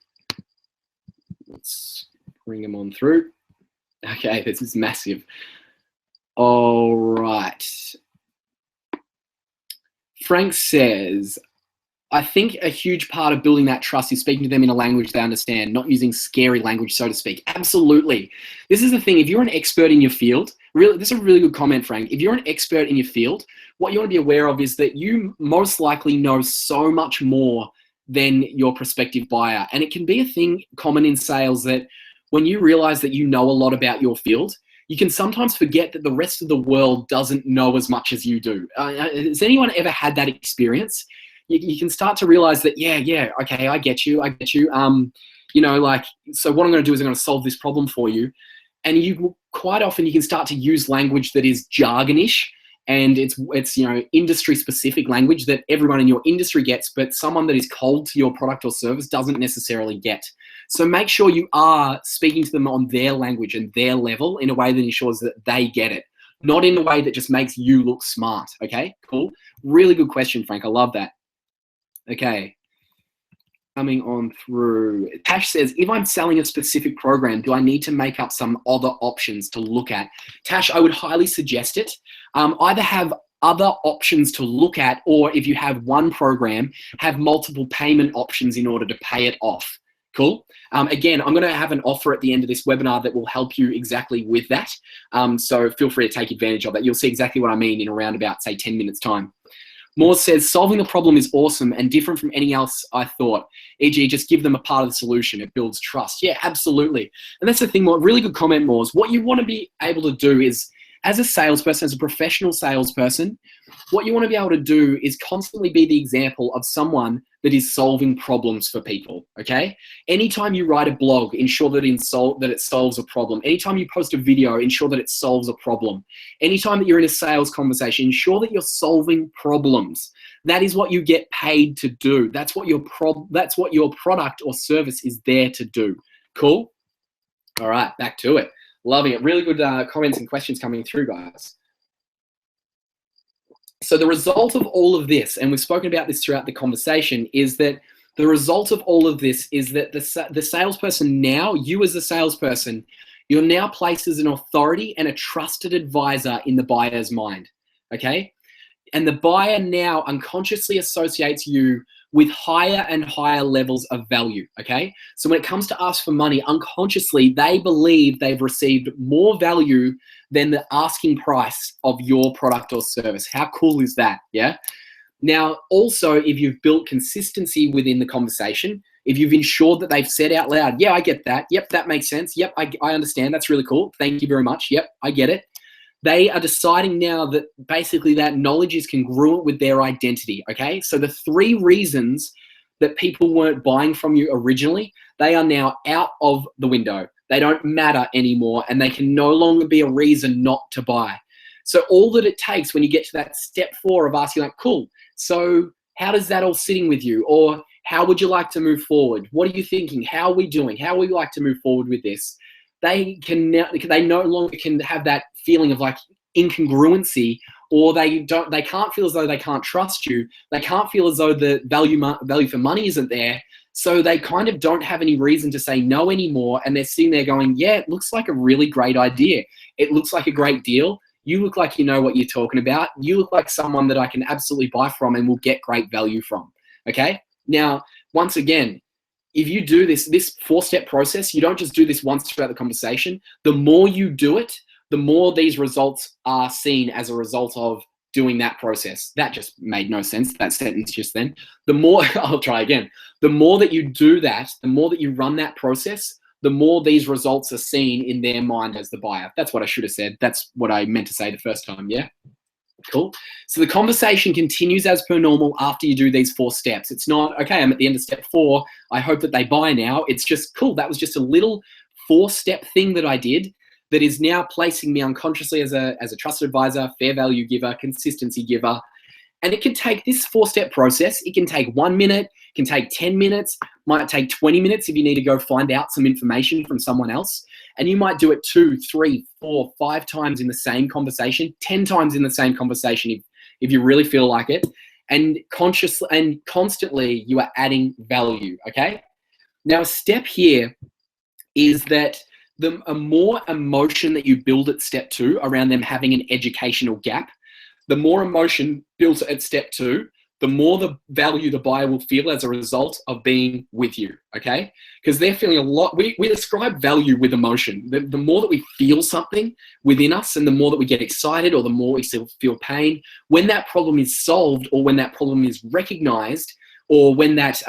Let's bring them on through. Okay, this is massive. All right. Frank says, I think a huge part of building that trust is speaking to them in a language they understand, not using scary language, so to speak. Absolutely. This is the thing. If you're an expert in your field, really, this is a really good comment, Frank. If you're an expert in your field, what you want to be aware of is that you most likely know so much more than your prospective buyer. And it can be a thing common in sales that when you realize that you know a lot about your field, you can sometimes forget that the rest of the world doesn't know as much as you do. Has anyone ever had that experience? You can start to realize that, yeah, okay, I get you. So what I'm going to do is I'm going to solve this problem for you. And you quite often, you can start to use language that is jargonish, and it's industry specific language that everyone in your industry gets, but someone that is cold to your product or service doesn't necessarily get. So make sure you are speaking to them on their language and their level in a way that ensures that they get it, not in a way that just makes you look smart. Okay, cool. Really good question, Frank. I love that. Okay. Coming on through. Tash says, if I'm selling a specific program, do I need to make up some other options to look at? Tash, I would highly suggest it. Either have other options to look at, or if you have one program, have multiple payment options in order to pay it off. Cool. Again, I'm going to have an offer at the end of this webinar that will help you exactly with that. So feel free to take advantage of that. You'll see exactly what I mean in around about, say, 10 minutes time. Moore says, solving the problem is awesome and different from anything else I thought. E.g., just give them a part of the solution. It builds trust. Yeah, absolutely. And that's the thing, Moore. Really good comment, Moore. What you want to be able to do is, as a salesperson, as a professional salesperson, what you want to be able to do is constantly be the example of someone that is solving problems for people, okay? Anytime you write a blog, ensure that it solves a problem. Anytime you post a video, ensure that it solves a problem. Anytime that you're in a sales conversation, ensure that you're solving problems. That is what you get paid to do. That's what your product or service is there to do. Cool? All right, back to it. Loving it. Really good comments and questions coming through, guys. So the result of all of this, and we've spoken about this throughout the conversation, is that the result of all of this is that the salesperson now, you as a salesperson, you're now placed as an authority and a trusted advisor in the buyer's mind, okay? And the buyer now unconsciously associates you with higher and higher levels of value, okay? So when it comes to ask for money, unconsciously, they believe they've received more value than the asking price of your product or service. How cool is that, yeah? Now, also, if you've built consistency within the conversation, if you've ensured that they've said out loud, yeah, I get that. Yep, that makes sense. Yep, I understand. That's really cool. Thank you very much. Yep, I get it. They are deciding now that basically that knowledge is congruent with their identity, okay? So the 3 reasons that people weren't buying from you originally, they are now out of the window. They don't matter anymore, and they can no longer be a reason not to buy. So all that it takes when you get to that step 4 of asking, like, cool, so how does that all sitting with you? Or how would you like to move forward? What are you thinking? How are we doing? How would you like to move forward with this? They no longer can have that feeling of like incongruency, or they can't feel as though they can't trust you. They can't feel as though the value for money isn't there. So they kind of don't have any reason to say no anymore. And they're sitting there going, yeah, it looks like a really great idea. It looks like a great deal. You look like you know what you're talking about. You look like someone that I can absolutely buy from and will get great value from. Okay? Now, once again, if you do this 4-step process, you don't just do this once throughout the conversation. The more you do it, the more these results are seen as a result of doing that process. That just made no sense, that sentence just then. The more, I'll try again. The more that you do that, the more that you run that process, the more these results are seen in their mind as the buyer. That's what I should have said. That's what I meant to say the first time, yeah? Cool. So the conversation continues as per normal after you do these 4 steps. It's not, okay, I'm at the end of step 4. I hope that they buy now. It's just, cool, that was just a little 4-step thing that I did that is now placing me unconsciously as a trusted advisor, fair value giver, consistency giver. And it can take this 4-step process. It can take 1 minute, it can take 10 minutes, might take 20 minutes if you need to go find out some information from someone else. And you might do it 2, 3, 4, 5 times in the same conversation, 10 times in the same conversation if you really feel like it. And consciously and constantly you are adding value, okay? Now, a step here is that the more emotion that you build at step 2 around them having an educational gap, the more emotion built at step 2, the more the value the buyer will feel as a result of being with you, okay? Because they're feeling a lot, we describe value with emotion. The more that we feel something within us and the more that we get excited or the more we feel pain, when that problem is solved or when that problem is recognized or when that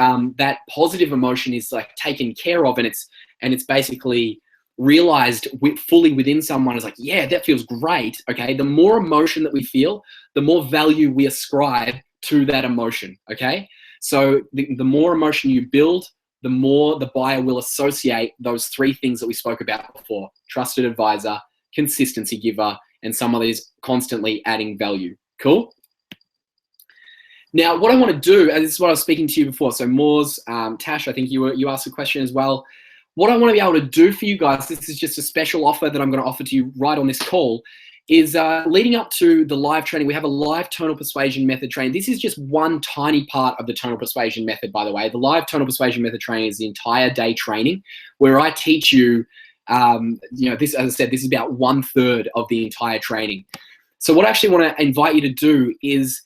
positive emotion is like taken care of and it's basically realized fully within someone is like, yeah, that feels great, okay? The more emotion that we feel, the more value we ascribe to that emotion, okay? So the more emotion you build, the more the buyer will associate those 3 things that we spoke about before: trusted advisor, consistency giver, and some of these constantly adding value. Cool? Now, what I want to do, and this is what I was speaking to you before, so Moors, Tash, I think you asked a question as well. What I want to be able to do for you guys, this is just a special offer that I'm going to offer to you right on this call, is leading up to the live training. We have a live tonal persuasion method training. This is just one tiny part of the tonal persuasion method, by the way. The live tonal persuasion method training is the entire day training where I teach you, this, as I said, this is about 1/3 of the entire training. So what I actually want to invite you to do is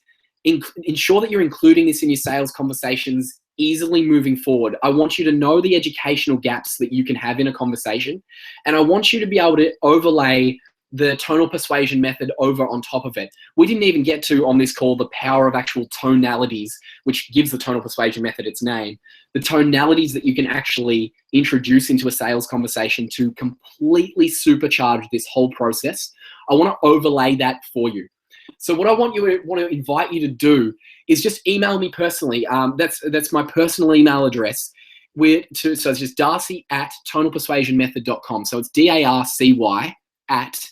ensure that you're including this in your sales conversations easily moving forward. I want you to know the educational gaps that you can have in a conversation, and I want you to be able to overlay the tonal persuasion method over on top of it. We didn't even get to, on this call, the power of actual tonalities, which gives the tonal persuasion method its name. The tonalities that you can actually introduce into a sales conversation to completely supercharge this whole process. I want to overlay that for you. So what I want to invite you to do is just email me personally. That's my personal email address. So it's just darcy@tonalpersuasionmethod.com. So it's DARCY at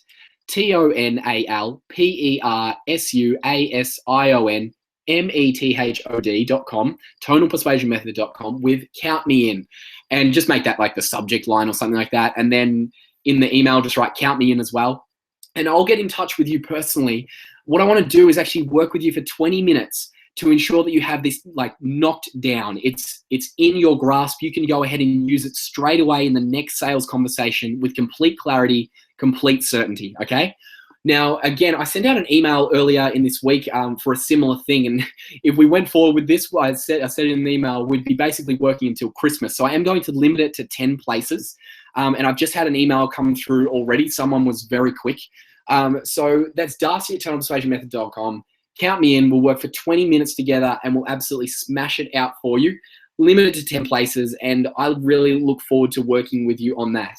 TONALPERSUASIONMETHOD.com, tonalpersuasionmethod.com, with count me in. And just make that like the subject line or something like that. And then in the email, just write count me in as well. And I'll get in touch with you personally. What I want to do is actually work with you for 20 minutes to ensure that you have this like knocked down. It's in your grasp. You can go ahead and use it straight away in the next sales conversation with complete clarity, complete certainty, okay? Now, again, I sent out an email earlier in this week for a similar thing. And if we went forward with this, I said in the email, we'd be basically working until Christmas. So I am going to limit it to 10 places. And I've just had an email come through already. Someone was very quick. So that's darcy@tonalpersuasionmethod.com. Count me in. We'll work for 20 minutes together and we'll absolutely smash it out for you. Limited to 10 places. And I really look forward to working with you on that.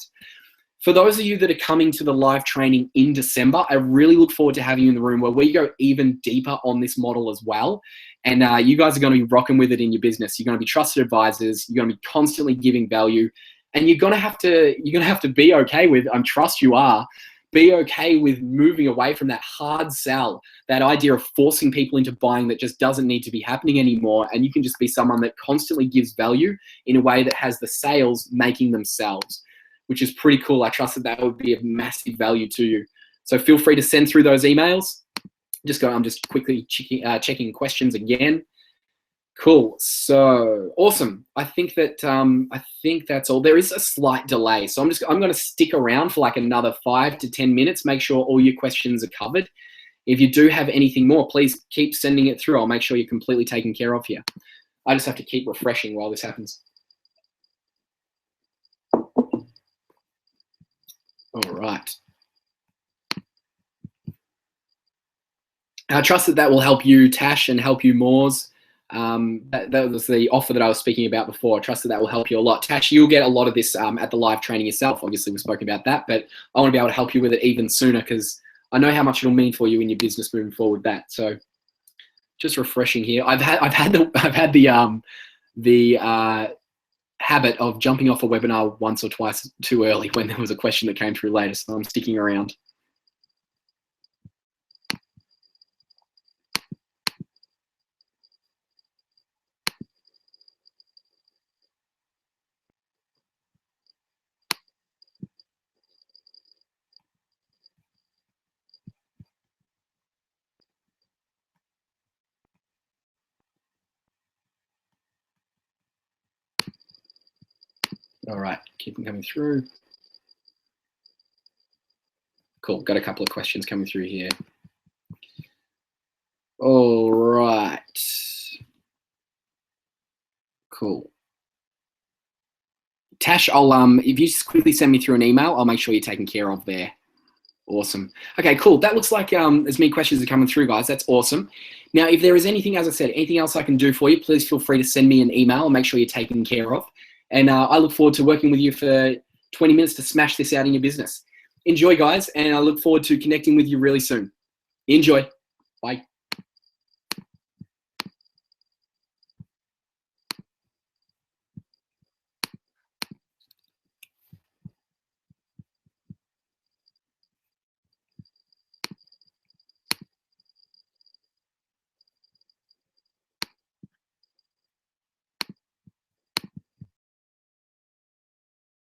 For those of you that are coming to the live training in December, I really look forward to having you in the room where we go even deeper on this model as well. And you guys are going to be rocking with it in your business. You're going to be trusted advisors. You're going to be constantly giving value. And you're gonna have to be okay with, I trust you are, be okay with moving away from that hard sell, that idea of forcing people into buying that just doesn't need to be happening anymore. And you can just be someone that constantly gives value in a way that has the sales making themselves, which is pretty cool. I trust that that would be of massive value to you. So feel free to send through those emails. I'm just quickly checking questions again. Cool. So awesome. I think that's all. There is a slight delay, so I'm going to stick around for like another 5 to 10 minutes. Make sure all your questions are covered. If you do have anything more, please keep sending it through. I'll make sure you're completely taken care of here. I just have to keep refreshing while this happens. All right. I trust that that will help you, Tash, and help you, Moors. That was the offer that I was speaking about before. I trust that that will help you a lot. Tash, you'll get a lot of this at the live training yourself. Obviously, we've spoken about that, but I want to be able to help you with it even sooner because I know how much it'll mean for you in your business moving forward. That so, just refreshing here. I've had the habit of jumping off a webinar once or twice too early when there was a question that came through later, so I'm sticking around. All right, keep them coming through. Cool, got a couple of questions coming through here. All right. Cool. Tash, I'll if you just quickly send me through an email, I'll make sure you're taken care of there. Awesome. Okay, cool. That looks like as many questions are coming through, guys. That's awesome. Now, if there is anything, as I said, anything else I can do for you, please feel free to send me an email. I'll make sure you're taken care of. And I look forward to working with you for 20 minutes to smash this out in your business. Enjoy, guys, and I look forward to connecting with you really soon. Enjoy. Bye.